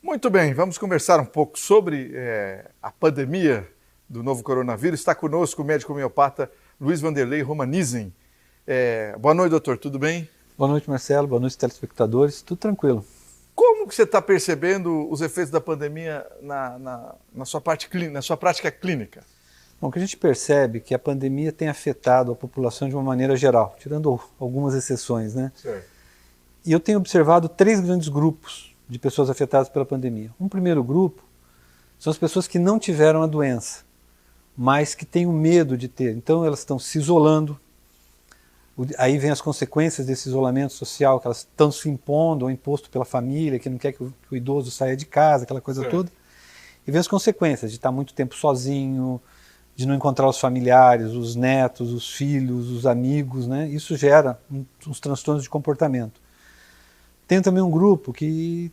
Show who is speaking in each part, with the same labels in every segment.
Speaker 1: Muito bem, vamos conversar um pouco sobre a pandemia do novo coronavírus. Está conosco o médico homeopata Luiz Vanderlei Romanizen. Boa noite, doutor, tudo bem?
Speaker 2: Boa noite, Marcelo, boa noite, telespectadores, tudo tranquilo.
Speaker 1: Como que você está percebendo os efeitos da pandemia na sua prática clínica?
Speaker 2: Bom, o que a gente percebe é que a pandemia tem afetado a população de uma maneira geral, tirando algumas exceções, né?
Speaker 1: Certo.
Speaker 2: E eu tenho observado 3 grandes grupos de pessoas afetadas pela pandemia. Um primeiro grupo são as pessoas que não tiveram a doença, mas que têm o medo de ter. Então elas estão se isolando, aí vem as consequências desse isolamento social, que elas estão se impondo ou imposto pela família, que não quer que o idoso saia de casa, aquela coisa toda. E vem as consequências de estar muito tempo sozinho, de não encontrar os familiares, os netos, os filhos, os amigos, né? Isso gera uns transtornos de comportamento. Tem também um grupo que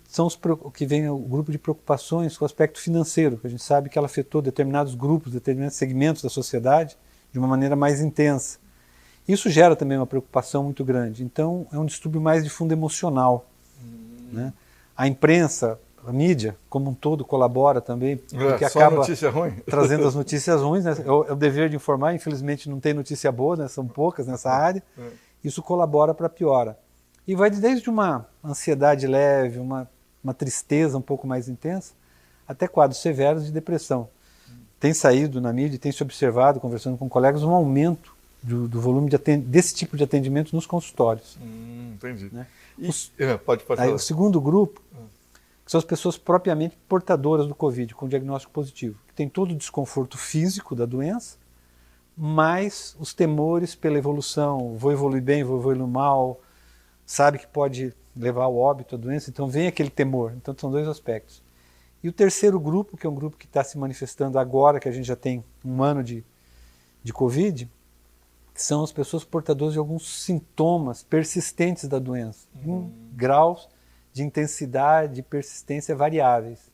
Speaker 2: vem o grupo de preocupações com o aspecto financeiro, que a gente sabe que ela afetou determinados grupos, determinados segmentos da sociedade de uma maneira mais intensa. Isso gera também uma preocupação muito grande. Então é um distúrbio mais de fundo emocional. Né? A imprensa, a mídia, como um todo, colabora também, porque acaba
Speaker 1: notícia ruim.
Speaker 2: Trazendo as notícias ruins. Né? É o dever de informar, infelizmente não tem notícia boa, né? São poucas nessa área. Isso colabora para a piora. E vai desde uma ansiedade leve, uma tristeza um pouco mais intensa, até quadros severos de depressão. Tem saído na mídia, tem se observado, conversando com colegas, um aumento do volume desse tipo de atendimento nos consultórios.
Speaker 1: Entendi.
Speaker 2: Né?
Speaker 1: Pode falar.
Speaker 2: O segundo grupo que são as pessoas propriamente portadoras do Covid, com diagnóstico positivo, que tem todo o desconforto físico da doença, mas os temores pela evolução, vou evoluir bem, vou evoluir mal, sabe que pode levar ao óbito a doença, então vem aquele temor. Então são 2 aspectos. E o terceiro grupo, que é um grupo que está se manifestando agora, que a gente já tem um ano de Covid, que são as pessoas portadoras de alguns sintomas persistentes da doença, em graus de intensidade e persistência variáveis.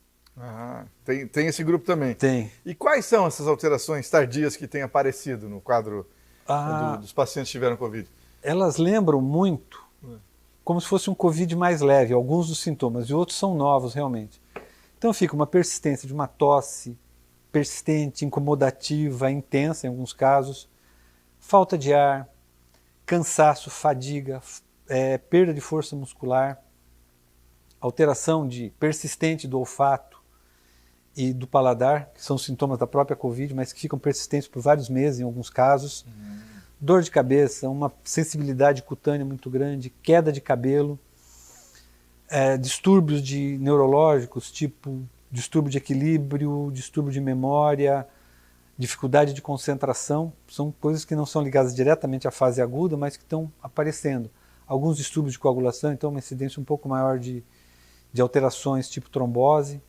Speaker 1: Tem esse grupo também?
Speaker 2: Tem.
Speaker 1: E quais são essas alterações tardias que têm aparecido no quadro dos pacientes que tiveram Covid?
Speaker 2: Elas lembram muito como se fosse um Covid mais leve, alguns dos sintomas, e outros são novos realmente. Então fica uma persistência de uma tosse persistente, incomodativa, intensa em alguns casos, falta de ar, cansaço, fadiga, perda de força muscular, alteração persistente do olfato e do paladar, que são sintomas da própria Covid, mas que ficam persistentes por vários meses em alguns casos, dor de cabeça, uma sensibilidade cutânea muito grande, queda de cabelo, distúrbios neurológicos, tipo distúrbio de equilíbrio, distúrbio de memória, dificuldade de concentração, são coisas que não são ligadas diretamente à fase aguda, mas que estão aparecendo. Alguns distúrbios de coagulação, então uma incidência um pouco maior de alterações tipo trombose,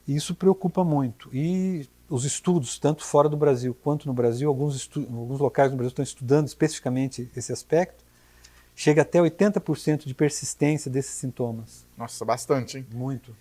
Speaker 2: e isso preocupa muito. E os estudos, tanto fora do Brasil quanto no Brasil, alguns locais no Brasil estão estudando especificamente esse aspecto, chega até 80% de persistência desses sintomas.
Speaker 1: Nossa, bastante, hein?
Speaker 2: Muito.